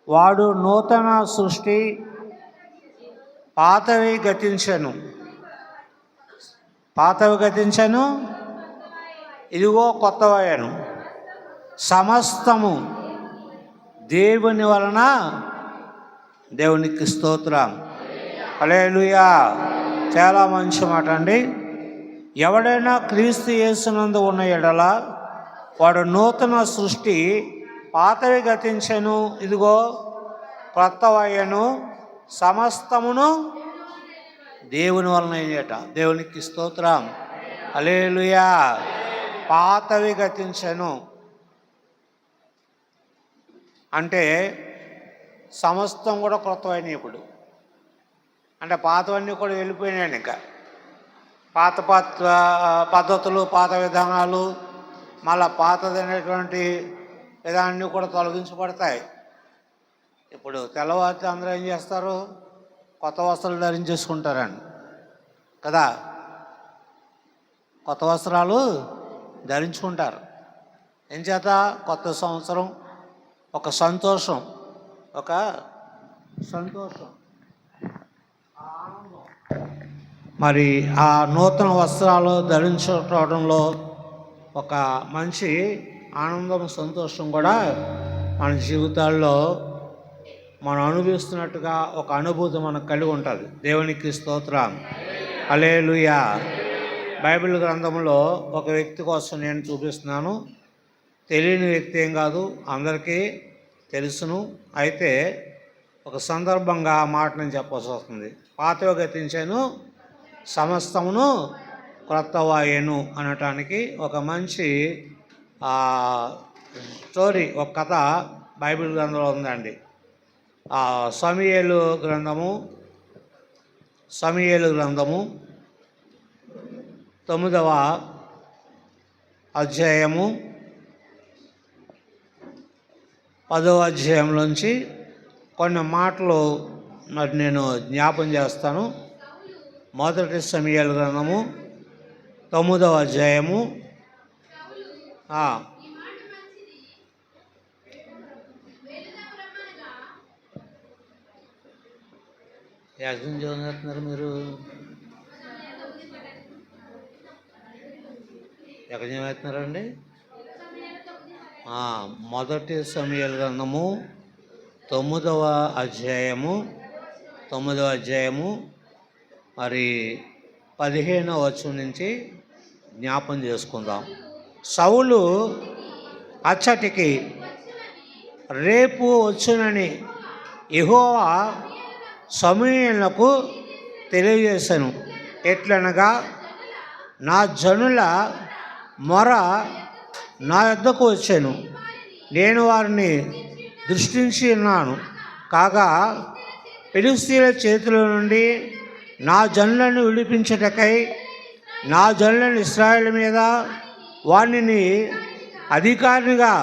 వాడు నూతన సృష్టి, పాతవి గతించెను, ఇదిగో కొత్తవయ్యను. సమస్తము దేవుని వలన, దేవునికి స్తోత్రం. హల్లెలూయా. చాలా మంచి మాట అండి. ఎవడైనా క్రీస్తు యేసునందు ఉన్న ఎడల వాడు నూతన సృష్టి, పాతవి గతించెను, ఇదిగో క్రొత్తవయ్యను. సమస్తమును దేవుని వలన అయ్యేట. దేవునికి స్తోత్రం. హల్లెలూయా. పాతవి గతించెను అంటే సమస్తం కూడా క్రొత్తవైనవి. ఇప్పుడు అంటే పాతవన్నీ కూడా వెళ్ళిపోయినాయి. ఇంకా పాత పద్ధతులు, పాత విధానాలు, మళ్ళా పాతదైనటువంటి విధానాన్ని కూడా తొలగించబడతాయి. ఇప్పుడు తెల్లవారితే అందరూ ఏం చేస్తారు? కొత్త వస్త్రాలు ధరించేసుకుంటారండి కదా. కొత్త వస్త్రాలు ధరించుకుంటారు. ఏం చేత? కొత్త సంవత్సరం, ఒక సంతోషం, మరి ఆ నూతన వస్త్రాలు ధరించుకోవడంలో ఒక మంచి ఆనందం, సంతోషం కూడా మన జీవితాల్లో మనం అనుభవిస్తున్నట్టుగా ఒక అనుభూతి మనకు కలిగి ఉంటుంది. దేవునికి స్తోత్రం. హల్లెలూయా. బైబిల్ గ్రంథంలో ఒక వ్యక్తి కోసం నేను చూపిస్తున్నాను. తెలియని వ్యక్తి ఏం కాదు, అందరికీ తెలుసును. అయితే ఒక సందర్భంగా ఆ మాట నేను చెప్పాల్సి వస్తుంది. పాతవి గతించెను, సమస్తమును క్రొత్తవాయెను అనటానికి ఒక మంచి స్టోరీ, ఒక కథ బైబిల్ గ్రంథంలో ఉందండి. సమూయేలు గ్రంథము 9వ అధ్యాయము 10వ అధ్యాయంలోంచి కొన్ని మాటలు మరి నేను జ్ఞాపం చేస్తాను. మొదటి సమూయేలు గ్రంథము 9వ అధ్యాయము. యాక్షన్ చదువుతున్నారు మీరు? ఎక్కడ చదువుతున్నారండి? మొదటి సమూయేలు గ్రంథము 9వ అధ్యాయము మరి 15వ వచనం నుంచి జ్ఞాపం చేసుకుందాం. సౌలు అచ్చటికి రేపు వచ్చునని యెహోవా సమూయేలునకు తెలియజేశాను. ఎట్లనగా, నా జనుల మొర నా యొద్దకు వచ్చాను, నేను వారిని దృష్టించి ఉన్నాను. కాగా ఫిలిష్తీయుల చేతుల నుండి నా జనులను విడిపించుటకై, నా జనులను ఇశ్రాయేలు మీద వారిని అధికారిగా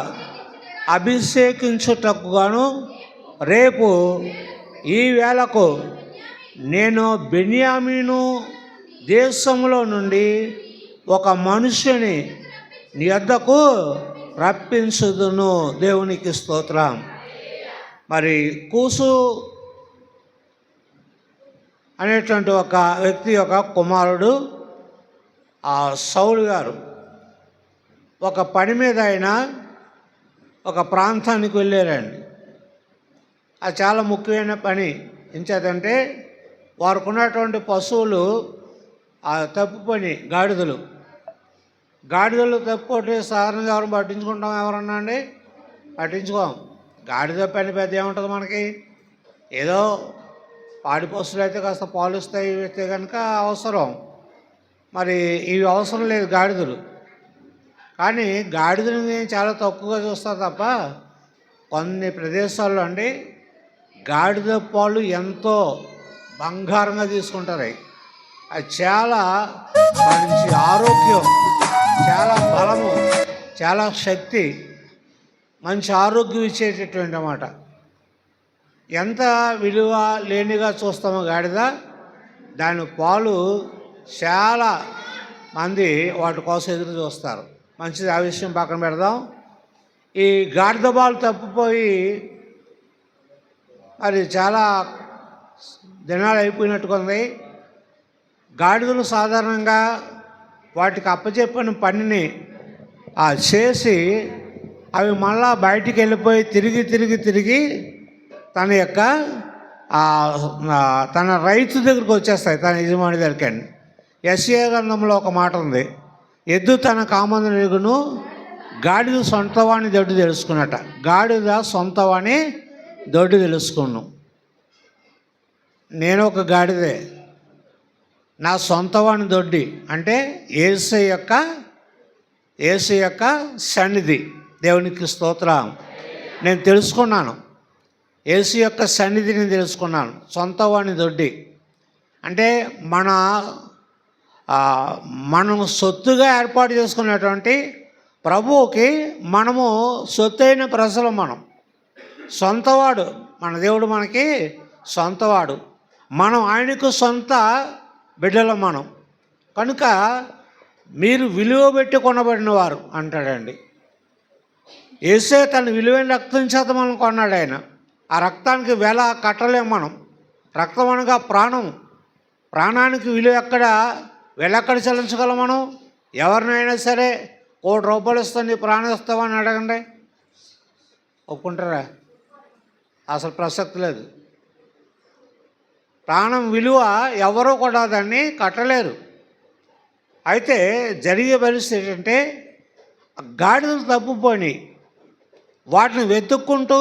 అభిషేకించుటకుగాను రేపు ఈ వేళకు నేను బెన్యామీను దేశంలో నుండి ఒక మనుష్యుని నీ వద్దకు రప్పించుదును. దేవునికి స్తోత్రం. మరి కూసు అనేటువంటి ఒక వ్యక్తి యొక్క కుమారుడు సౌలు గారు ఒక పని మీద ఆయన ఒక ప్రాంతానికి వెళ్ళారండి. అది చాలా ముఖ్యమైన పని. ఎంచేతంటే వారికి ఉన్నటువంటి పశువులు తప్పు పని, గాడిదలు తప్పుకోటి సాధారణంగా ఎవరు పట్టించుకుంటాం? ఎవరన్నా అండి? పట్టించుకోం. గాడిద పని పెద్ద ఏముంటుంది మనకి? ఏదో పాడి పశువులు అయితే కాస్త పాలుస్తాయి, ఇస్తే కనుక అవసరం. మరి ఇవి అవసరం లేదు గాడిదలు. కానీ గాడిదలని చాలా తక్కువగా చూస్తారు తప్ప కొన్ని ప్రదేశాల్లో అండి గాడిద పాలు ఎంతో బంగారంగా తీసుకుంటారు. అది చాలా మంచి ఆరోగ్యం, చాలా బలము, చాలా శక్తి, మంచి ఆరోగ్యం ఇచ్చేటటువంటి అన్నమాట. ఎంత విలువ లేనిగా చూస్తామో గాడిద, దాని పాలు చాలా మంది వాటి కోసం ఎదురు చూస్తారు. మంచిది, ఆ విషయం పక్కన పెడదాం. ఈ గాడిద పాలు తప్పిపోయి మరి చాలా దినాలు అయిపోయినట్టుగా ఉంది. గాడిదలు సాధారణంగా వాటికి అప్పచెప్పిన పనిని చేసి అవి మళ్ళా బయటికి వెళ్ళిపోయి తిరిగి తన యొక్క తన రైతు దగ్గరికి వచ్చేస్తాయి, తన యజమాని దగ్గరికి. యెషయా గ్రంథంలో ఒక మాట ఉంది, ఎద్దు తన కామందు ఎరుగును, గాడిద సొంతవాణి దొడ్డు తెలుసుకున్నట. గాడిద సొంతవాణి దొడ్డు తెలుసుకున్నాను. నేను ఒక గాడిదే, నా సొంతవాణి దొడ్డి అంటే యేసు యొక్క సన్నిధి. దేవునికి స్తోత్రం. నేను తెలుసుకున్నాను, యేసు యొక్క సన్నిధిని తెలుసుకున్నాను. సొంతవాణి దొడ్డి అంటే మనము సొత్తుగా ఏర్పాటు చేసుకున్నటువంటి ప్రభువుకి మనము సొత్తైన ప్రజలు. మనం సొంతవాడు, మన దేవుడు మనకి సొంతవాడు, మనం ఆయనకు సొంత బిడ్డలు మనం. కనుక మీరు విలువ పెట్టి కొనబడిన వారు అంటాడండి. యేసే తన విలువైన రక్తం చేత మనం కొన్నాడు. ఆయన ఆ రక్తానికి వెల కట్టలేం మనం. రక్తం అనగా ప్రాణం. ప్రాణానికి విలువ వెల ఎక్కడ చెల్లించగలం మనం? ఎవరినైనా సరే ₹1,00,000 ఇస్తుంది, ప్రాణం ఇస్తావా అని అడగండి, ఒప్పుకుంటారా? అసలు ప్రసక్తి లేదు. ప్రాణం విలువ ఎవరో కూడా దాన్ని కట్టలేరు. అయితే జరిగే పరిస్థితి ఏంటంటే గాడిదలు తప్పిపోయినాయి. వాటిని వెతుక్కుంటూ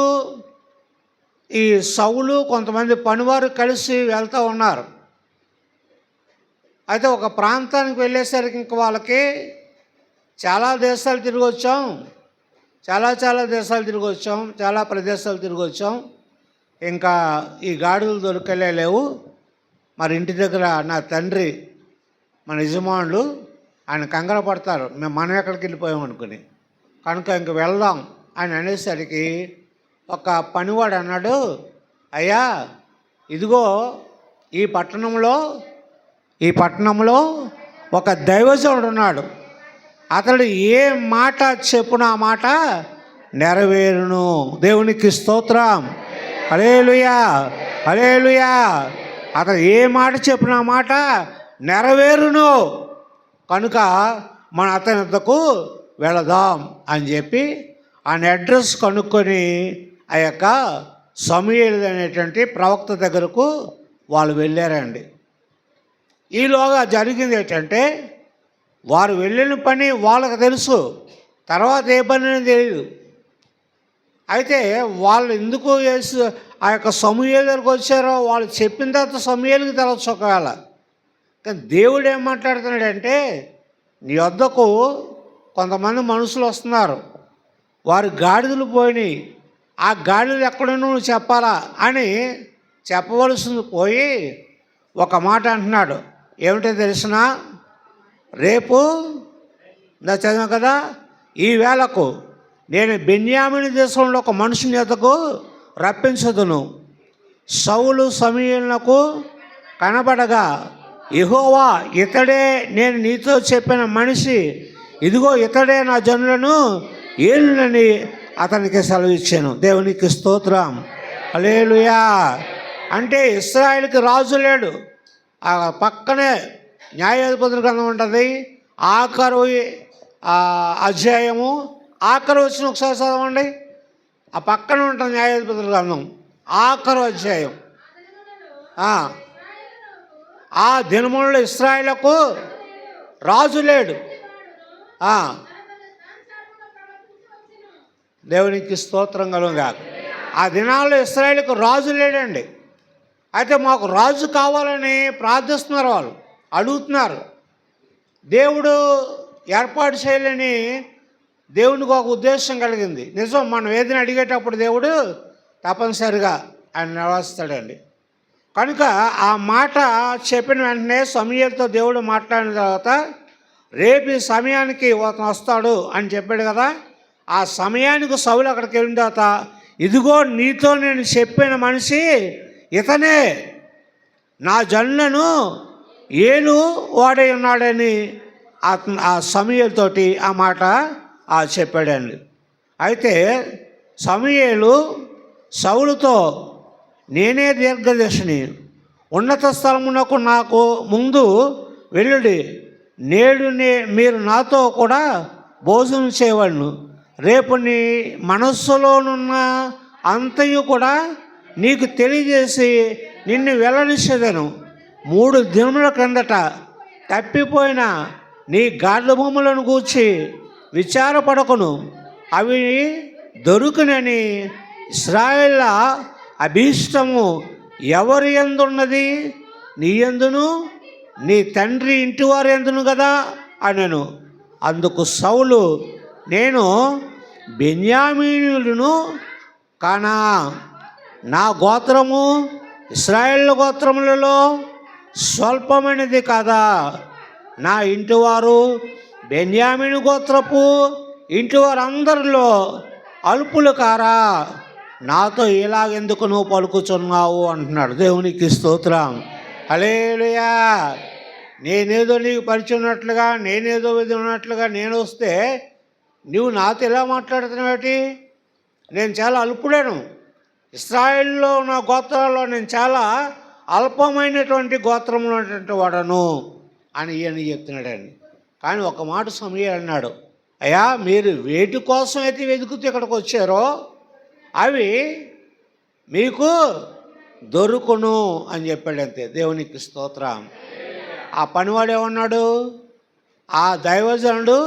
ఈ సౌలు కొంతమంది పనివారు కలిసి వెళ్తూ ఉన్నారు. అయితే ఒక ప్రాంతానికి వెళ్ళేసరికి ఇంక వాళ్ళకి చాలా దేశాలు తిరిగి వచ్చాం, చాలా దేశాలు తిరిగి వచ్చాం, చాలా ప్రదేశాలు తిరిగి వచ్చాం, ఇంకా ఈ గాడిదలు దొరకలేవు. మరి ఇంటి దగ్గర నా తండ్రి, మన యజమానులు ఆయన కంగారు పడతారు, మనం ఎక్కడికి వెళ్ళిపోయాం అనుకుని. కనుక ఇంక వెళ్దాం అని అనేసరికి ఒక పనివాడు అన్నాడు, అయ్యా ఇదిగో ఈ పట్టణంలో ఒక దైవజనుడు ఉన్నాడు, అతడు ఏ మాట చెప్పున ఆ మాట నెరవేరును. దేవునికి స్తోత్రం. హల్లెలూయా, హల్లెలూయా. అతడు ఏ మాట చెప్పిన ఆ మాట నెరవేరును. కనుక మన అతని వద్దకు వెళదాం అని చెప్పి ఆయన అడ్రస్ కనుక్కొని ఆ యొక్క సమూయేలు అనేటువంటి ప్రవక్త దగ్గరకు వాళ్ళు వెళ్ళారండి. ఈలోగా జరిగింది ఏంటంటే వారు వెళ్ళిన పని వాళ్ళకు తెలుసు, తర్వాత ఏ పని అనేది తెలియదు. అయితే వాళ్ళు ఎందుకు ఆ యొక్క సమూయేలు దగ్గరకు వచ్చారో వాళ్ళు చెప్పిన తర్వాత సమూయేలుకి తెలవచ్చు ఒకవేళ. కానీ దేవుడు ఏం మాట్లాడుతున్నాడంటే, నీ వద్దకు కొంతమంది మనుషులు వస్తున్నారు, వారు గాడిదలు పోయినాయి, ఆ గాడిదలు ఎక్కడున్నా నువ్వు చెప్పాలా అని చెప్పవలసింది పోయి ఒక మాట అంటున్నాడు. ఏమిటో తెలిసిన, రేపు చదివాం కదా, ఈ వేళకు నేను బెన్యామీను దేశంలో ఒక మనుషుని ఎద్దకు రప్పించదును. సౌలు సమూయేలునకు కనబడగా యెహోవా ఇతడే నేను నీతో చెప్పిన మనిషి, ఇదిగో ఇతడే నా జనులను ఏలునని అతనికి సెలవిచ్చాను. దేవునికి స్తోత్రం. హల్లెలూయా. అంటే ఇశ్రాయేలుకి రాజు లేడు. ఆ పక్కనే న్యాయాధిపతుల గ్రంథం ఉంటుంది, ఆఖరు అధ్యాయము, ఆఖరు వచ్చిన ఒకసారి చదవండి. ఆ పక్కన ఉంటుంది న్యాయాధిపతుల గ్రంథం, ఆఖరు అధ్యాయం. ఆ దినములలో ఇశ్రాయేలుకు రాజు లేడు. దేవునికి స్తోత్రం కలుగుగాక. ఆ దినాల్లో ఇశ్రాయేలుకు రాజు లేడండి. అయితే మాకు రాజు కావాలని ప్రార్థిస్తున్నారు, వాళ్ళు అడుగుతున్నారు. దేవుడు ఏర్పాటు చేయాలని దేవునికి ఒక ఉద్దేశం కలిగింది. నిజం, మనం ఏదైనా అడిగేటప్పుడు దేవుడు తప్పనిసరిగా ఆయన నెరవేరుస్తాడండి. కనుక ఆ మాట చెప్పిన వెంటనే సమూయేలుతో దేవుడు మాట్లాడిన తర్వాత, రేపు ఈ సమయానికి అతను వస్తాడు అని చెప్పాడు కదా. ఆ సమయానికి సౌలు అక్కడికి వెళ్ళిన తర్వాత, ఇదిగో నీతో నేను చెప్పిన మనిషి ఇతనే, నా జనులను ఏలు వాడై ఉన్నాడని ఆ సమూయేలుతోటి ఆ మాట చెప్పాడండి. అయితే సమూయేలు సౌలుతో నేనే దీర్ఘదర్శిని. ఉన్నత స్థలమునకు నాకు ముందు వెళ్ళుడి. నేడు మీరు నాతో కూడా భోజనం చేయవలను. రేపు నీ మనస్సులోనున్న అంతయు కూడా నీకు తెలియజేసి నిన్ను వెల్లడిసేదను. 3 దినముల క్రిందట తప్పిపోయిన నీ గాడిద బొమ్మలను గూర్చి విచారపడకును. అవి దొరుకునని ఇశ్రాయేళ్ల అభీష్టము ఎవరి యందున్నది? నీ యందును నీ తండ్రి ఇంటివారి యందును కదా అనెను. అందుకు సౌలు, నేను బెన్యామీనులను కానా? నా గోత్రము ఇశ్రాయేలు గోత్రములలో స్వల్పమైనది కాదా? నా ఇంటివారు బెన్యామీను గోత్రపు ఇంటివారందరిలో అల్పులు కారా? నాతో ఇలాగెందుకు నువ్వు పలుకుచున్నావు అంటున్నాడు. దేవునికి స్తోత్రం. హల్లెలూయా. నేనేదో నీకు పరిచయం ఉన్నట్లుగా, నేనేదో విధి ఉన్నట్లుగా నేను వస్తే నువ్వు నాతో ఎలా మాట్లాడుతున్నావేటి? నేను చాలా అల్పుడను. ఇశ్రాయేలులో ఉన్న గోత్రాల్లో నేను చాలా అల్పమైనటువంటి గోత్రంలో ఉన్నటువంటి వాడను అని ఈయన చెప్తున్నాడండి. కానీ ఒక మాట సమూయేలు అన్నాడు, అయ్యా మీరు వేటి కోసం అయితే వెతుకుతూ ఇక్కడికి వచ్చారో అవి మీకు దొరుకును అని చెప్పాడు. అంతే. దేవునికి స్తోత్రం. ఆ పనివాడు ఏమన్నాడు? ఆ దైవజనుడు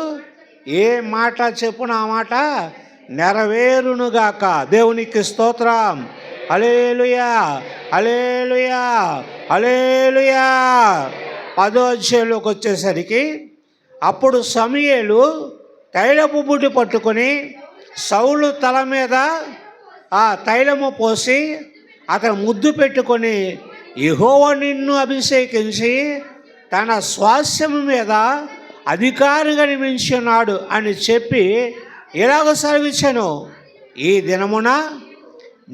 ఏ మాట చెప్పున ఆ మాట నెరవేరునుగాక. దేవునికి స్తోత్రం. హల్లెలూయా, హల్లెలూయా, హల్లెలూయా. 10వ అధ్యాయంలోకి వచ్చేసరికి అప్పుడు సమూయేలు తైలపు బుడ్డి పట్టుకొని సౌలు తల మీద ఆ తైలము పోసి అతను ముద్దు పెట్టుకొని, యెహోవా నిన్ను అభిషేకించి తన స్వాస్థ్యము మీద అధికారిగా నియమించున్నాడు అని చెప్పి ఇలాగ సెలవిచ్చాను, ఈ దినమున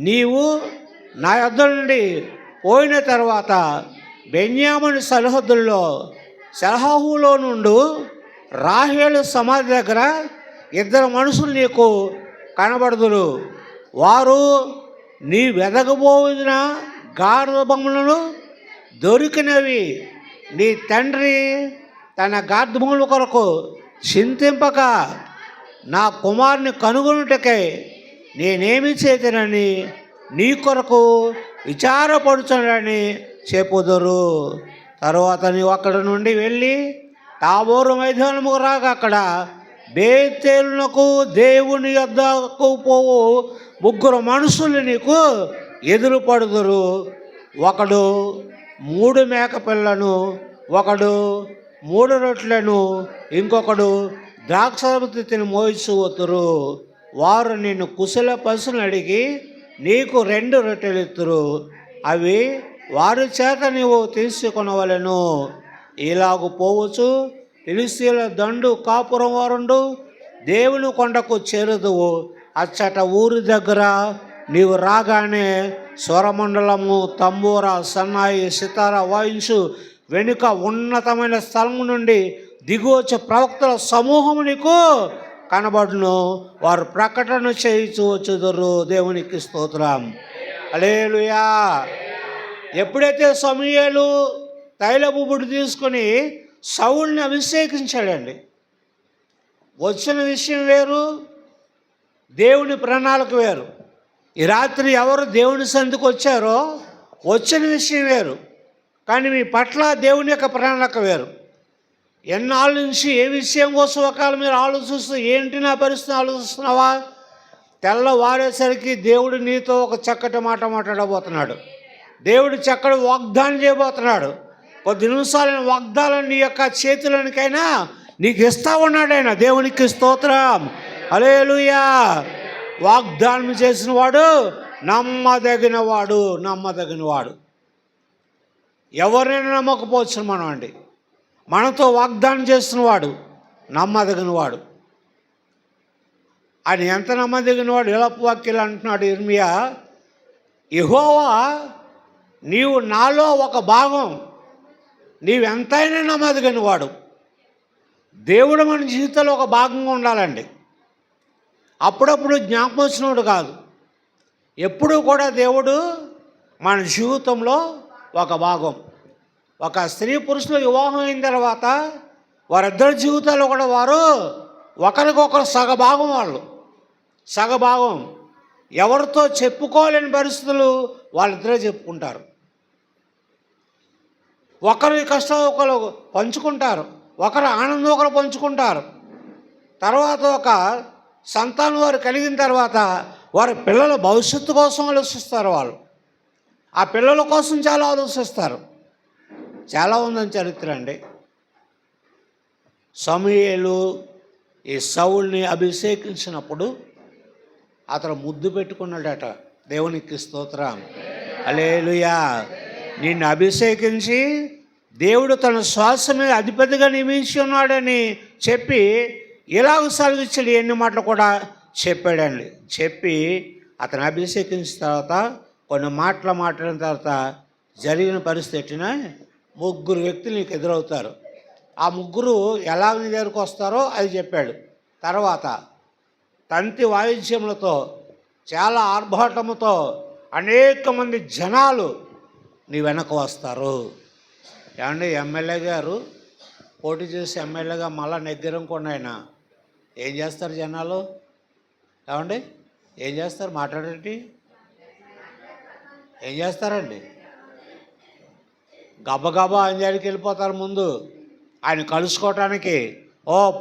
నీవు నా యొద్ద నుండి పోయిన తర్వాత బెన్యామీను సరిహద్దుల్లో సెలహులో నుండి రాహేలు సమాధి దగ్గర 2 మనుషులు నీకు కనబడుదురు. వారు నీ వెదకబోయిన గాడిద బొమ్మలను దొరికినవి. నీ తండ్రి తన గాడిద బొమ్మల కొరకు చింతింపక నా కుమారుని కనుగొనుటకై నేనేమి చేతనని నీ కొరకు విచారపడుచునని చెప్పుదురు. తరువాత నీవు అక్కడ నుండి వెళ్ళి తాబోరు మైదానముకు రాగా అక్కడ బేతేలునకు దేవుని యొద్దకు పోవు 3 మనుషులు నీకు ఎదురుపడుదురు. ఒకడు 3 మేకపిల్లను, ఒకడు 3 రొట్టెలను, ఇంకొకడు ద్రాక్షావతిని మోయిచువతురు. వారు నిన్ను కుశల పశువులను అడిగి నీకు 2 రొట్టెలు ఇత్తురు. అవి వారి చేత నీవు తీసుకొనవలెను. ఇలాగు పోవచ్చు ఫిలిష్తీయుల దండు కాపురం వారుండు దేవుని కొండకు చేరుదువు. అచ్చట ఊరి దగ్గర నీవు రాగానే స్వరమండలము, తంబూర, సన్నాయి, సితార వాయించు. వెనుక ఉన్నతమైన స్థలము నుండి దిగువచ్చే ప్రవక్తల సమూహము నీకు కనబడును. వారు ప్రకటన చేయించు వచ్చుదురు. దేవునికి స్తోత్రం. హల్లెలూయా. ఎప్పుడైతే సమూయేలు తైలపు బుడ్డి తీసుకొని సౌలుని అభిషేకించాడండి, వచ్చిన విషయం వేరు, దేవుని ప్రణాళిక వేరు. ఈ రాత్రి ఎవరు దేవుని సన్నిధికి వచ్చారో వచ్చిన విషయం వేరు, కానీ మీ పట్ల దేవుని యొక్క ప్రణాళిక వేరు. ఎన్నాళ్ళ నుంచి ఏ విషయం కోసం ఒకవేళ మీరు ఆలోచిస్తూ ఏంటి నా పరిస్థితి ఆలోచిస్తున్నావా? తెల్లవారేసరికి దేవుడు నీతో ఒక చక్కటి మాట మాట్లాడబోతున్నాడు. దేవుడు చక్కటి వాగ్దానం చేయబోతున్నాడు. కొద్ది నిమిషాలైన వాగ్దానం నీ యొక్క చేతులనికైనా నీకు ఇస్తా ఉన్నాడు ఆయన. దేవునికి స్తోత్రం. హల్లెలూయా. వాగ్దానం చేసిన వాడు నమ్మదగినవాడు, నమ్మదగినవాడు. ఎవరైనా నమ్మకపోవచ్చు మనం అండి. మనతో వాగ్దానం చేస్తున్నవాడు నమ్మదగినవాడు. ఆయన ఎంత నమ్మదగినవాడు? ఎలపు వాక్యాలు అంటున్నాడు ఇర్మియా, యెహోవా నీవు నాలో ఒక భాగం, నీవెంతైనా నమ్మదగినవాడు. దేవుడు మన జీవితంలో ఒక భాగంగా ఉండాలండి. అప్పుడప్పుడు జ్ఞాపకం వచ్చినవాడు కాదు. ఎప్పుడూ కూడా దేవుడు మన జీవితంలో ఒక భాగం. ఒక స్త్రీ పురుషులు వివాహం అయిన తర్వాత వారిద్దరి జీవితాల్లో కూడా వారు ఒకరికొకరు సగభాగం. వాళ్ళు సగభాగం. ఎవరితో చెప్పుకోలేని పరిస్థితులు వాళ్ళిద్దరే చెప్పుకుంటారు. ఒకరి కష్టం ఒకరు పంచుకుంటారు, ఒకరు ఆనందం ఒకరు పంచుకుంటారు. తర్వాత ఒక సంతానం వారు కలిగిన తర్వాత వారి పిల్లల భవిష్యత్తు కోసం ఆలోచిస్తారు. వాళ్ళు ఆ పిల్లల కోసం చాలా ఆలోచిస్తారు. చాలా ఉందని చరిత్ర అండి. సమూయేలు ఈ సౌల్ని అభిషేకించినప్పుడు అతను ముద్దు పెట్టుకున్నాడట. దేవునికి స్తోత్రం, హల్లెలూయా. నిన్ను అభిషేకించి దేవుడు తన శ్వాస మీద అధిపతిగా నియమించి ఉన్నాడని చెప్పి ఇలాగ సెలవిచ్చాడు. ఎన్ని మాటలు కూడా చెప్పాడండి. చెప్పి అతను అభిషేకించిన తర్వాత కొన్ని మాటలు మాట్లాడిన తర్వాత జరిగిన పరిస్థితిని ముగ్గురు వ్యక్తులు నీకు ఎదురవుతారు. ఆ ముగ్గురు ఎలా నీ దగ్గరకు వస్తారో అది చెప్పాడు. తర్వాత తంతి వాయిద్యములతో చాలా ఆర్భాటముతో అనేక మంది జనాలు నీ వెనక వస్తారు. ఏమండి, ఎమ్మెల్యే గారు పోటీ చేసి ఎమ్మెల్యేగా మళ్ళా నెగ్గరనుకోండి, ఆయన ఏం చేస్తారు జనాలు? ఏమండి, ఏం చేస్తారు? మాట్లాడేటి ఏం చేస్తారండి? గబగబా ఆయన దగ్గరికి వెళ్ళిపోతారు. ముందు ఆయన కలుసుకోవటానికి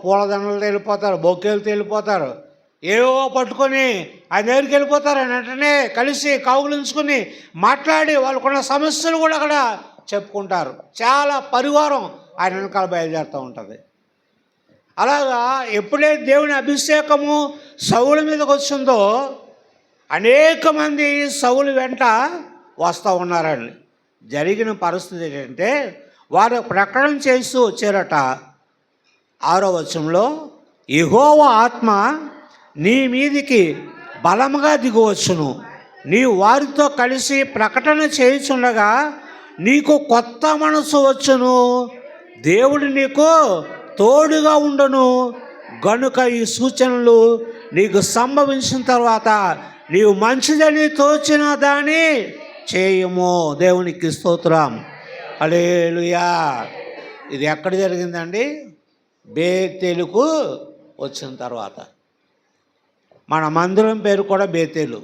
పూలదండలతో వెళ్ళిపోతారు, బొక్కేలతో వెళ్ళిపోతారు, ఏవో పట్టుకొని ఆయన దగ్గరికి వెళ్ళిపోతారు. ఆయన వెంటనే కలిసి కౌగులించుకొని మాట్లాడి వాళ్ళకున్న సమస్యలు కూడా అక్కడ చెప్పుకుంటారు. చాలా పరివారం ఆయన వెనకాల బయలుదేరుతూ ఉంటుంది. అలాగా ఎప్పుడైతే దేవుని అభిషేకము సౌలు మీదకి వచ్చిందో అనేక మంది సౌలు వెంట వస్తూ ఉన్నారండి. జరిగిన పరిస్థితి ఏంటంటే వారు ప్రకటన చేస్తూ వచ్చారట. 6వ వచనంలో, యెహోవా ఆత్మ నీ మీదికి బలముగా దిగువచ్చును, నీ వారితో కలిసి ప్రకటన చేయుచుండగా నీకు కొత్త మనసు వచ్చును, దేవుడు నీకు తోడుగా ఉండును. గనుక ఈ సూచనలు నీకు సంభవించిన తర్వాత నీవు మంచిదని తోచిన దాన్ని చేయము. దేవునికి స్తోత్రం, హల్లెలూయా. ఇది ఎక్కడ జరిగిందండి? బేతేలుకు వచ్చిన తర్వాత. మన మందిరం పేరు కూడా బేతేలు.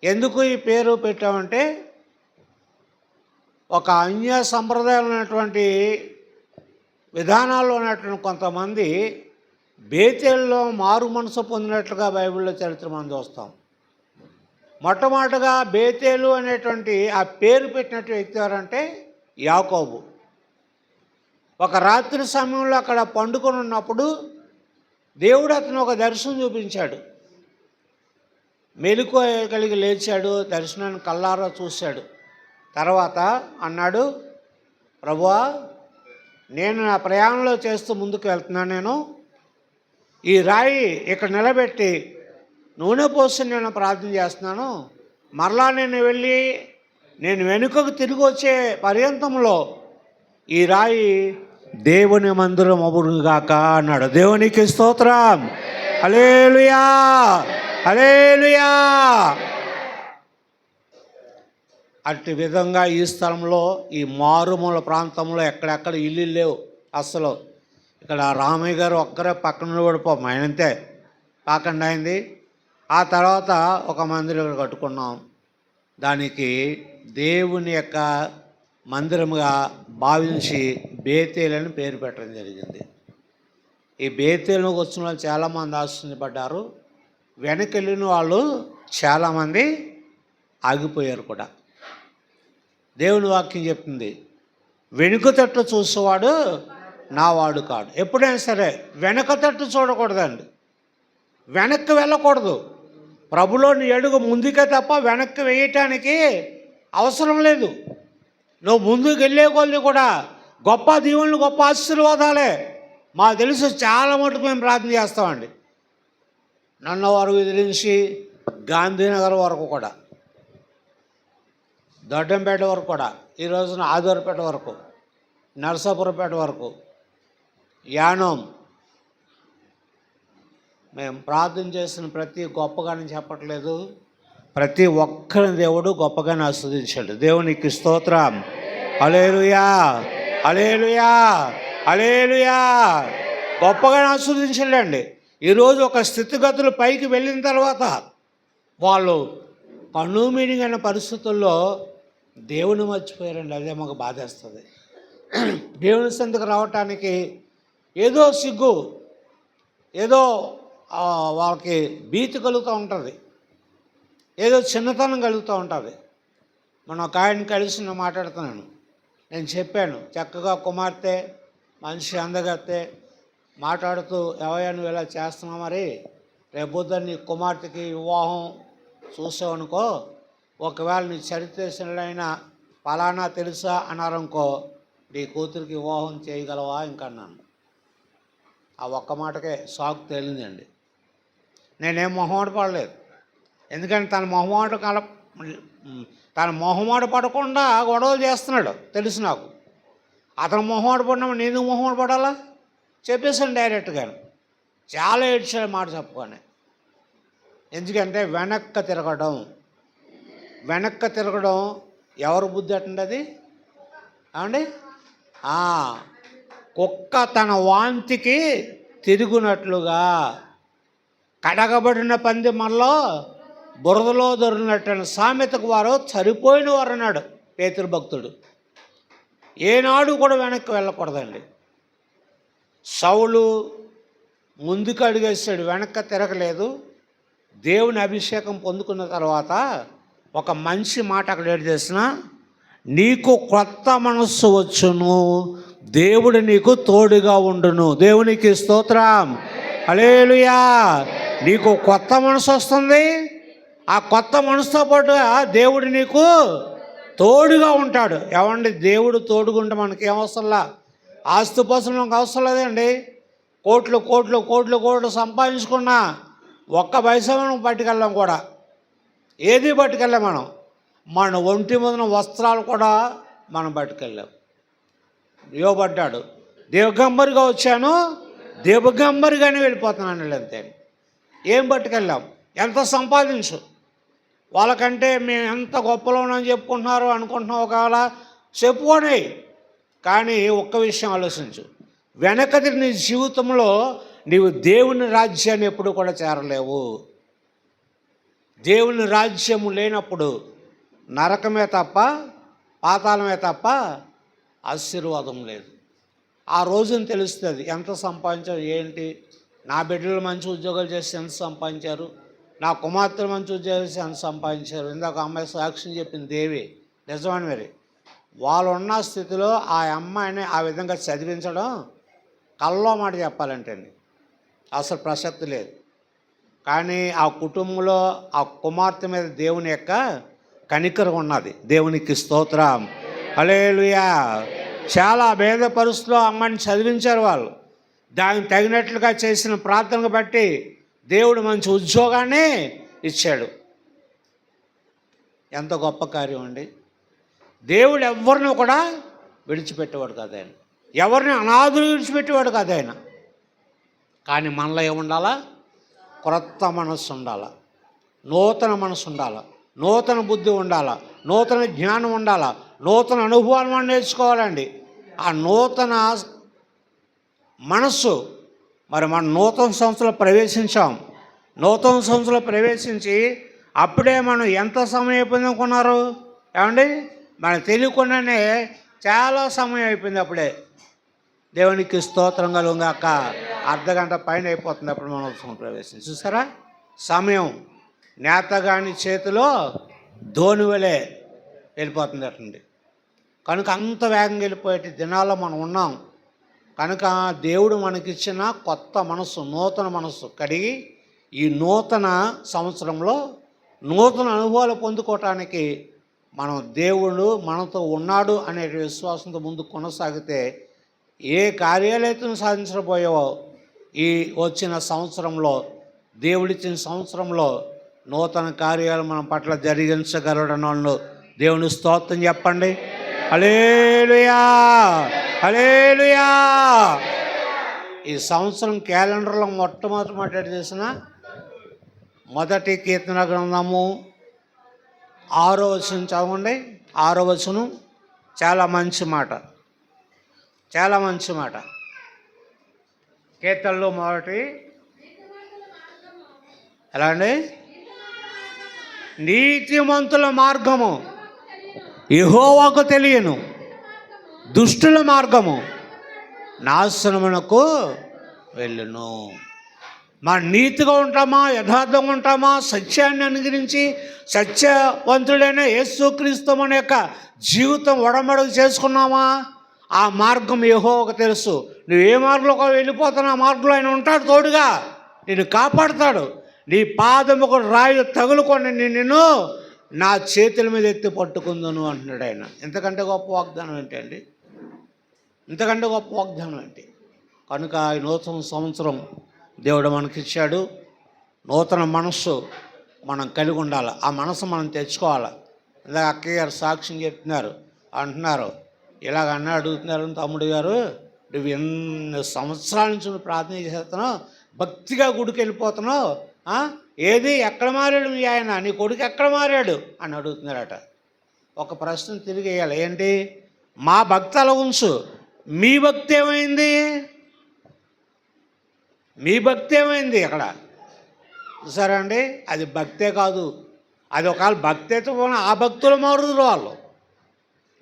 ఎందుకు ఈ పేరు పెట్టామంటే ఒక అన్య సంప్రదాయాలు ఉన్నటువంటి విధానాల్లో ఉన్నటువంటి కొంతమంది బేతేలులో మారు మనసు పొందినట్లుగా బైబిల్లో చరిత్ర మనం చూస్తాం. మొట్టమొదటిగా బేతేలు అనేటువంటి ఆ పేరు పెట్టినట్టు వ్యక్తి ఎవరంటే యాకోబు. ఒక రాత్రి సమయంలో అక్కడ పండుకొని ఉన్నప్పుడు దేవుడు అతను ఒక దర్శనం చూపించాడు. మెలకువ కలిగి లేచాడు, దర్శనాన్ని కళ్ళారా చూశాడు. తర్వాత అన్నాడు, ప్రభువా, నేను నా ప్రయాణంలో చేస్తూ ముందుకు వెళ్తున్నాను. నేను ఈ రాయి ఇక్కడ నిలబెట్టి నూనె పోసి నేను ప్రార్థన చేస్తున్నాను. మరలా నేను వెళ్ళి నేను వెనుకకు తిరిగి వచ్చే పర్యంతంలో ఈ రాయి దేవుని మందిరం అగునుగాక అన్నాడు. దేవునికి స్తోత్రం, హల్లెలూయా, హల్లెలూయా. అట్టి విధంగా ఈ స్థలంలో ఈ మారుమూల ప్రాంతంలో ఎక్కడెక్కడ ఇల్లు లేవు అసలు. ఇక్కడ రామయ్య గారు ఒక్కరే పక్కన పడిపోం, ఆయనంతే కాకుండా అయింది. ఆ తర్వాత ఒక మందిరం కట్టుకున్నాం. దానికి దేవుని యొక్క మందిరముగా భావించి బేతేలు అని పేరు పెట్టడం జరిగింది. ఈ బేతేలుకు వచ్చిన వాళ్ళు చాలామంది ఆశ్చర్యపడ్డారు. వెనక్కి వెళ్ళిన వాళ్ళు చాలామంది ఆగిపోయారు కూడా. దేవుని వాక్యం చెప్తుంది, వెనుక తట్టు చూసేవాడు నా వాడు కాడు. ఎప్పుడైనా సరే వెనక తట్టు చూడకూడదండి, వెనక్కి వెళ్ళకూడదు. ప్రభులో నీ అడుగు ముందుకే తప్ప వెనక్కి వేయటానికి అవసరం లేదు. నువ్వు ముందుకు వెళ్ళే కొద్ది కూడా గొప్ప దీవెనలు, గొప్ప ఆశీర్వాదాలే. మాకు తెలుసు, చాలా మటుకు మేము ప్రార్థన చేస్తామండి. నన్నవారు నుంచి గాంధీనగర్ వరకు కూడా, దొడ్డంపేట వరకు కూడా, ఈ రోజున ఆదూరపేట వరకు, నరసాపురపేట వరకు, యానం, మేము ప్రార్థన చేసిన ప్రతి గొప్పగానే చెప్పట్లేదు, ప్రతి ఒక్కరిని దేవుడు గొప్పగానే ఆస్వాదించాడు. దేవునికి స్తోత్రం. హల్లెలూయా, హల్లెలూయా, హల్లెలూయా. గొప్పగానే ఆస్వాదించాడండి. ఈరోజు ఒక స్థితిగతులు పైకి వెళ్ళిన తర్వాత వాళ్ళు కన్నుమీనిగైన పరిస్థితుల్లో దేవుని మర్చిపోయారండి. అదే మాకు బాధేస్తుంది. దేవుని సందుకు రావటానికి ఏదో సిగ్గు, ఏదో వాళ్ళకి భీతి కలుగుతూ ఉంటుంది, ఏదో చిన్నతనం కలుగుతూ ఉంటుంది. మనం ఒక ఆయన కలిసి నేను మాట్లాడుతున్నాను. నేను చెప్పాను, చక్కగా కుమార్తె మనిషి అందగత్తే మాట్లాడుతూ, ఎవయా నువ్వు ఇలా చేస్తున్నావు, మరి రేపొద్దున నీ కుమార్తెకి వివాహం చూసావనుకో, ఒకవేళ నీ చరిత్రఅయినా ఫలానా తెలుసా అన్నారనుకో, నీ కూతురికి వివాహం చేయగలవా ఇంకన్నాను. ఆ ఒక్క మాటకే షాక్ తేలిందండి. నేనేం మొహమాట పడలేదు, ఎందుకంటే తన మొహమాట పడకుండా గొడవలు చేస్తున్నాడు తెలుసు నాకు. అతను మొహమాట పడినప్పుడు నేను మొహమాట పడాలా చెప్పేసాను డైరెక్ట్గా. చాలా ఏడ్చాడు మాట చెప్పుకొని. ఎందుకంటే వెనక్కి తిరగడం ఎవరు బుద్ధి అట్టండి అది ఏమండి? కుక్క తన వాంతికి తిరుగునట్లుగా కడగబడిన పంది మనలో బురదలో దొరికినట్టు సామెతకు వారు సరిపోయిన వారు అన్నాడు పేతురు భక్తుడు. ఏనాడు కూడా వెనక్కి వెళ్ళకూడదండి. సౌలు ముందుకు అడిగేసాడు, వెనక్కి తిరగలేదు. దేవుని అభిషేకం పొందుకున్న తర్వాత ఒక మంచి మాట అక్కడ ఏడు చేసిన, నీకు కొత్త మనస్సు వచ్చును, దేవుడు నీకు తోడుగా ఉండును. దేవునికి స్తోత్రం. హల్లెలూయా. నీకు కొత్త మనసు వస్తుంది. ఆ కొత్త మనసుతో పాటు దేవుడు నీకు తోడుగా ఉంటాడు. ఏమండి, దేవుడు తోడుగా ఉంటే మనకి ఏమవసరంలా, ఆస్తిపాస్తులు మనకు అవసరం లేదండి. కోట్లు సంపాదించుకున్నా ఒక్క పైసా మనం పట్టుకెళ్ళాం కూడా, ఏది పట్టుకెళ్ళాం మన ఒంటి ముందున వస్త్రాలు కూడా మనం పట్టుకెళ్ళాం. ఇవ్వబడ్డాడు, దేవగంబరిగా వచ్చాను, దేవగంబరిగానే వెళ్ళిపోతున్నాను అంతే. ఏం పట్టుకెళ్ళాం? ఎంత సంపాదించు, వాళ్ళకంటే మేము ఎంత గొప్పలో ఉన్నామని చెప్పుకుంటున్నారు అనుకుంటున్నాం. ఒకవేళ చెప్పుకోనే, కానీ ఒక్క విషయం ఆలోచించు, వెనకది నీ జీవితంలో నీవు దేవుని రాజ్యాన్ని ఎప్పుడు కూడా చేరలేవు. దేవుని రాజ్యము లేనప్పుడు నరకమే తప్ప, పాతాళమే తప్ప ఆశీర్వాదం లేదు. ఆ రోజున తెలుస్తుంది ఎంత సంపాదించారు ఏంటి. నా బిడ్డలు మంచి ఉద్యోగాలు చేసి ఎంత సంపాదించారు, నా కుమార్తెలు మంచి ఉద్యోగాలు చేసి ఎంత సంపాదించారు. ఇందాక అమ్మాయి సాక్ష్యం చెప్పింది దేవి, నిజమని. మరి వాళ్ళు ఉన్న స్థితిలో ఆ అమ్మాయిని ఆ విధంగా చదివించడం కల్లో మాట చెప్పాలంటే అసలు ప్రసక్తి లేదు. కానీ ఆ కుటుంబంలో ఆ కుమార్తె మీద దేవుని యొక్క కనికరం ఉన్నది. దేవునికి స్తోత్రం. హల్లెలూయా. చాలా భేద పరిస్థితుల్లో అమ్మాయిని చదివించారు వాళ్ళు. దానికి తగినట్లుగా చేసిన ప్రార్థనకు బట్టి దేవుడు మంచి ఉద్యోగాన్ని ఇచ్చాడు. ఎంత గొప్ప కార్యం అండి. దేవుడు ఎవరిని కూడా విడిచిపెట్టేవాడు కాదు ఆయన, ఎవరిని అనాథులు విడిచిపెట్టేవాడు కాదు ఆయన. కానీ మనలో ఏముండాలా? క్రొత్త మనస్సు ఉండాలా, నూతన మనసు ఉండాలా, నూతన బుద్ధి ఉండాలా, నూతన జ్ఞానం ఉండాలా, నూతన అనుభవాలు మనం నేర్చుకోవాలండి. ఆ నూతన మనస్సు, మరి మనం నూతన సంవత్సరంలో ప్రవేశించాం. నూతన సంవత్సరంలో ప్రవేశించి అప్పుడే మనం ఎంత సమయం అయిపోయింది అనుకున్నారు ఏమండి? మనకు తెలియకుండానే చాలా సమయం అయిపోయింది. అప్పుడే దేవునికి స్తోత్రం కలుగాక. అర్ధగంట పైన అయిపోతుంది అప్పుడు మనం ప్రవేశం. చూసారా, సమయం నేతగాని చేతిలో ధోని వలె వెళ్ళిపోతుంది అటండి. కనుక అంత వేగంగా వెళ్ళిపోయే దినాల్లో మనం ఉన్నాం. కనుక దేవుడు మనకిచ్చిన కొత్త మనసు, నూతన మనసు కడిగి ఈ నూతన సంవత్సరంలో నూతన అనుభవాలు పొందుకోవటానికి మనం దేవుడు మనతో ఉన్నాడు అనే విశ్వాసంతో ముందు కొనసాగితే ఏ కార్యాలైతే సాధించబోయావో ఈ వచ్చిన సంవత్సరంలో, దేవుడిచ్చిన సంవత్సరంలో నూతన కార్యాలు మన పట్ల జరిగించగలడన్న దేవుని స్తోత్రం చెప్పండి. హల్లెలూయా, హల్లెలూయా. ఈ సంవత్సరం క్యాలెండర్లో మొట్టమొదటి చేసిన మొదటి కీర్తన గ్రంథము 6వ వచనం చదవండి. 6వ వచనం చాలా మంచి మాట, చాలా మంచి మాట. కీర్తనలో మొదటి ఎలా అండి? నీతిమంతుల మార్గము యెహోవాకు తెలియను, దుష్టుల మార్గము నాశనమునకు వెళ్ళును. మన నీతిగా ఉంటామా, యథార్థంగా ఉంటామా, సత్యాన్ని అనుగ్రహించి సత్యవంతుడైన యేసుక్రీస్తు మన యొక్క జీవితం ఒడమడుగు చేసుకున్నామా? ఆ మార్గం యెహోవాకు తెలుసు. నువ్వు ఏ మార్గంలో వెళ్ళిపోతున్నా ఆ మార్గంలో ఆయన ఉంటాడు, తోడుగా నిన్ను కాపాడుతాడు. నీ పాదముకు రాయి తగులుకొని నిన్ను నా చేతుల మీద ఎత్తి పట్టుకుందును అంటున్నాడు ఆయన. ఇంతకంటే గొప్ప వాగ్దానం ఏంటండి? ఇంతకంటే గొప్ప వాగ్దానం ఏంటి? కనుక ఈ నూతన సంవత్సరం దేవుడు మనకిచ్చాడు. నూతన మనస్సు మనం కలిగి ఉండాలి. ఆ మనసు మనం తెచ్చుకోవాలి. ఇందాక అక్కయ్య గారు సాక్ష్యం చెప్తున్నారు, అంటున్నారు, ఇలాగ అన్న అడుగుతున్నారు, తమ్ముడు గారు నువ్వు ఎన్ని సంవత్సరాల నుంచి నువ్వు ప్రార్థన చేస్తున్నావు, భక్తిగా గుడికి వెళ్ళిపోతున్నావు, ఏది ఎక్కడ మారాడు మీ ఆయన, నీ కొడుకు ఎక్కడ మారాడు అని అడుగుతున్నారట. ఒక ప్రశ్న తిరిగి వేయాలి, ఏంటి? మా భక్తి అలా ఉంచు, మీ భక్తి ఏమైంది? మీ భక్తి ఏమైంది అక్కడ? సరే అండి, అది భక్తే కాదు. అది ఒకవేళ భక్తి అయితే ఆ భక్తులు మారుదురు, వాళ్ళు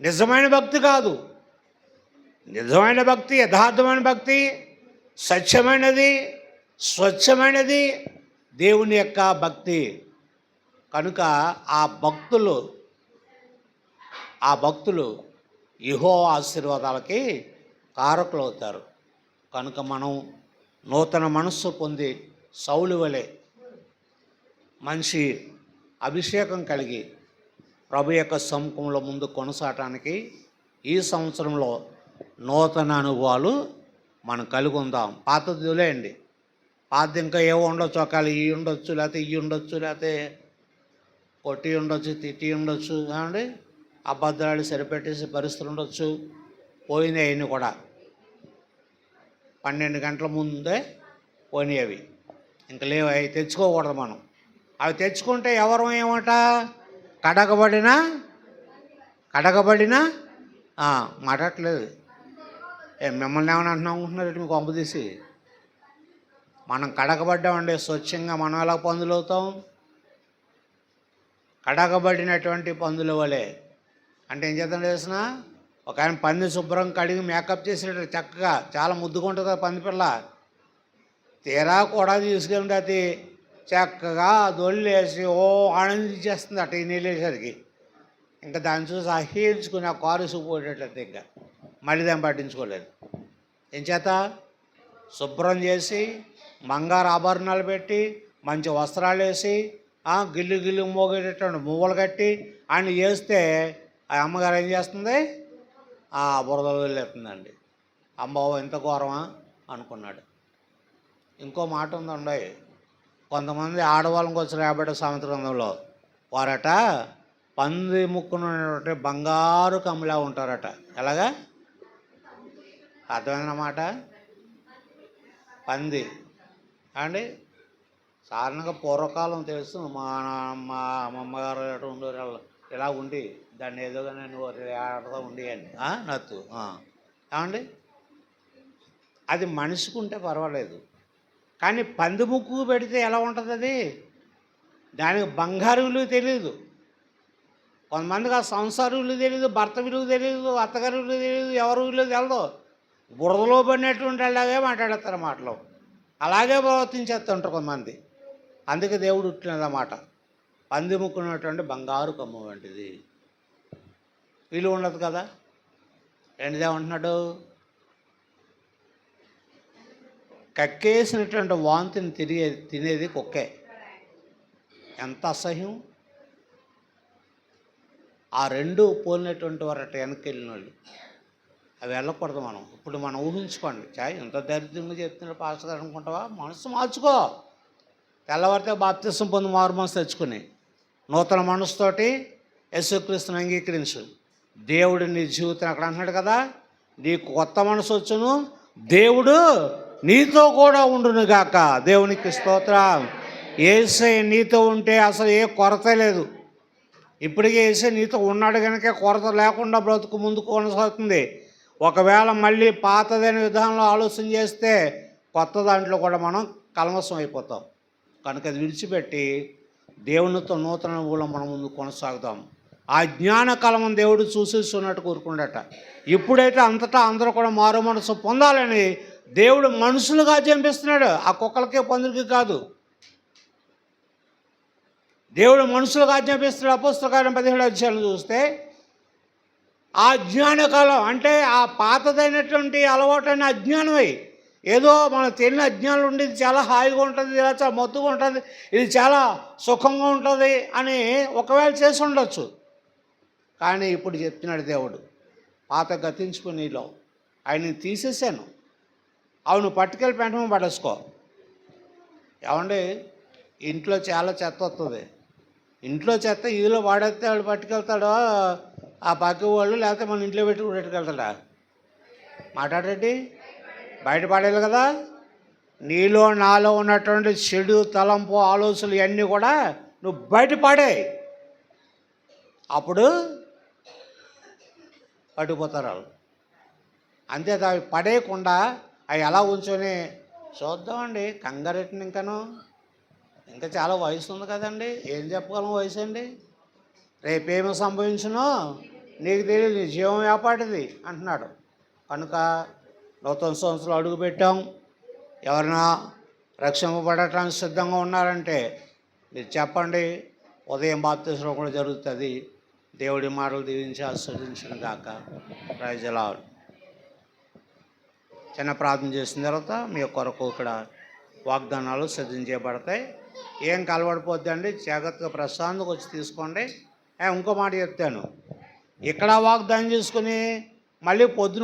నిజమైన భక్తి కాదు. నిజమైన భక్తి, యథార్థమైన భక్తి, సత్యమైనది, స్వచ్ఛమైనది దేవుని యొక్క భక్తి. కనుక ఆ భక్తులు యెహోవా ఆశీర్వాదాలకి కారకులు అవుతారు. కనుక మనం నూతన మనస్సు పొంది సౌలు వలె మంచి అభిషేకం కలిగి ప్రభు యొక్క సముఖంలో ముందు కొనసాగటానికి ఈ సంవత్సరంలో నూతన అనుభవాలు మనం కలిగి ఉందాం. పాతది వదిలేయండి. పాత ఇంకా ఏవో ఉండొచ్చు, ఒకవేళ ఇవి ఉండొచ్చు, లేకపోతే ఇవి ఉండొచ్చు, లేకపోతే కొట్టి ఉండొచ్చు, తిట్టి ఉండొచ్చు, కావండి అబద్ధాలు సరిపెట్టేసే పరిస్థితులు ఉండొచ్చు. పోయినాయి అవన్నీ కూడా 12 గంటల ముందే పోయినాయి. అవి ఇంకా లేవు, అవి తెచ్చుకోకూడదు మనం. అవి తెచ్చుకుంటే ఎవరు ఏమట? కడగబడినా మాట్లాడట్లేదు. మిమ్మల్ని ఏమైనా అంటున్నారు మీకు కొంప తీసి? మనం కడగబడ్డామండి స్వచ్ఛంగా. మనం ఎలా పందులు అవుతాం? కడగబడినటువంటి పందుల వలె. అంటే ఏం చేద్దాం తెలిసిన? ఒక ఆయన పంది శుభ్రం కడిగి మేకప్ చేసినట్టు చక్కగా చాలా ముద్దుగా ఉంటుంది పంది పిల్ల. తీరా కూడా తీసుకెళ్ళి అది చక్కగా దొల్లేసి ఆనందించేస్తుంది అటు ఈ నీళ్ళు వేసరికి. ఇంకా దాన్ని చూసి అహీర్చుకుని ఆ కారు సుపోయేటట్లయితే ఇంకా మళ్ళీ దాన్ని పట్టించుకోలేదు. ఏం చేత? శుభ్రం చేసి బంగారు ఆభరణాలు పెట్టి మంచి వస్త్రాలు వేసి గిల్లు గిల్లు మోగేటటువంటి మువ్వలు కట్టి ఆయన చేస్తే ఆ అమ్మగారు ఏం చేస్తుంది? బురదలో వెళ్ళేస్తుందండి. అమ్మో ఎంత ఘోరమా అనుకున్నాడు. ఇంకో మాట ఉందండి, కొంతమంది ఆడవాళ్ళకి వచ్చిన 50 సంవత్సరంలో వారట పంది ముక్కున బంగారు కమ్మిలా ఉంటారట. ఎలాగా? అర్థమైందన్నమాట. పంది అండి సాధారణంగా పూర్వకాలం తెలుసు. మా అమ్మగారు ఉండేవాళ్ళు ఇలా ఉండి దాన్ని ఏదో కానీ నువ్వు ఆడతా ఉండి అని నత్తు ఏమండి. అది మనిషికి ఉంటే పర్వాలేదు, కానీ పంది ముక్కు పెడితే ఎలా ఉంటుంది అది? దానికి బంగారు విలువ తెలియదు. కొంతమందికి ఆ సంసార విలువ తెలియదు, భర్త విలువ తెలియదు, అత్తగారి విలువ తెలియదు, ఎవరి విలువ తెలదు. బురదలో పడినటువంటి అలాగే మాట్లాడతారు మాటలు, అలాగే ప్రవర్తించేస్తుంటారు కొంతమంది. అందుకే దేవుడు ఉట్టినదన్నమాట. పంది ముక్కున్నటువంటి బంగారు కమ్మ వంటిది. విలువ ఉండదు కదా. ఏంటిదేమంటున్నాడు? కక్కేసినటువంటి వాంతిని తినేది కుక్కే. ఎంత అసహ్యం! ఆ రెండు పోలినటువంటి వారట వెనక్కి వెళ్ళిన వాళ్ళు. అవి వెళ్ళకూడదు మనం. ఇప్పుడు మనం ఊహించుకోండి, ఎంత దరిద్రంగా చెప్తున్నారు పాస్టర్ గారు అనుకుంటావా? మనసు మార్చుకో. తెల్లవారితే బాప్తిసం పొంది మారు మనసు తెచ్చుకుని నూతన మనసుతోటి యేసుక్రీస్తుని అంగీకరించు. దేవుడు నీ జీవితం అక్కడ అంటున్నాడు కదా, నీకు కొత్త మనసు వచ్చును, దేవుడు నీతో కూడా ఉండును గాక. దేవునికి స్తోత్రం. యేసయ్య నీతో ఉంటే అసలు ఏ కొరత లేదు. ఇప్పటికే యేసు నీతో ఉన్నాడు కనుక కొరత లేకుండా బ్రతుకు ముందుకు కొనసాగుతుంది. ఒకవేళ మళ్ళీ పాతదైన విధానంలో ఆలోచన చేస్తే కొత్త దాంట్లో కూడా మనం కల్మషం అయిపోతాం. కనుక అది విడిచిపెట్టి దేవునితో నూతన మూలం మనం ముందు కొనసాగుతాం. ఆ జ్ఞాన కలమం దేవుడు చూసేస్తున్నట్టు కోరుకుండట. ఇప్పుడైతే అంతటా అందరూ కూడా మారు మనసు పొందాలని దేవుడు మనుషులుగా జంపిస్తున్నాడు, ఆ కుక్కలకే పందులకి కాదు. దేవుడు మనుషులుగా ఆజ్ఞాపిస్తున్నాడు. అపోస్తల కార్యం 17వ అధ్యాయం చూస్తే ఆ జ్ఞానకాలం అంటే ఆ పాతదైనటువంటి అలవాటైన అజ్ఞానమై ఏదో మనకు తెలియని అజ్ఞానం ఉండి ఇది చాలా హాయిగా ఉంటుంది, ఇలా చాలా మత్తుగా ఉంటుంది, ఇది చాలా సుఖంగా ఉంటుంది అని ఒకవేళ చేసి ఉండొచ్చు. కానీ ఇప్పుడు చెప్తున్నాడు దేవుడు, పాత గతించుకునేలో ఆయన్ని తీసేసాను, అవును పట్టుకెళ్ళి పెంటమే పడేసుకో. ఏమండి, ఇంట్లో చాలా చెత్త వస్తుంది. ఇంట్లో చెత్త ఇదిలో వాడేస్తే వాడు పట్టుకెళ్తాడో ఆ పక్క వాళ్ళు, లేకపోతే మన ఇంట్లో పెట్టుకెళ్తాడా? మాట్లాడండి, బయట పడేయాలి కదా. నీలో నాలో ఉన్నటువంటి చెడు తలంపు ఆలోచనలు ఇవన్నీ కూడా నువ్వు బయట పడే, అప్పుడు పట్టుకుపోతారు వాళ్ళు. అంతే, అవి పడేయకుండా అవి ఎలా ఉంచుకొని చూద్దామండి. కంగారెట్టిన ఇంకా చాలా వయసు ఉంది కదండి, ఏం చెప్పగలం వయసు అండి. రేపేమి సంభవించునో నీకు తెలియదు, నీ జీవం ఏపాటిది అంటున్నాడు. కనుక నూతన సంవత్సరాలు అడుగు పెట్టాం. ఎవరైనా రక్షింపబడటానికి సిద్ధంగా ఉన్నారంటే మీరు చెప్పండి. ఉదయం బాప్తిస్మం కూడా జరుగుతుంది. దేవుడి మాటలు దీవించి ఆస్వాదించిన గాక. Praise the Lord. చిన్న ప్రార్థన చేసిన తర్వాత మీ కొరకు ఇక్కడ వాగ్దానాలు సిద్ధం చేయబడతాయి. ఏం కలవడిపోద్ది అండి, జాగ్రత్తగా ప్రశాంతంగా వచ్చి తీసుకోండి. ఇంకో మాట చెప్తాను, ఇక్కడ వాగ్దానం చేసుకుని మళ్ళీ పొద్దున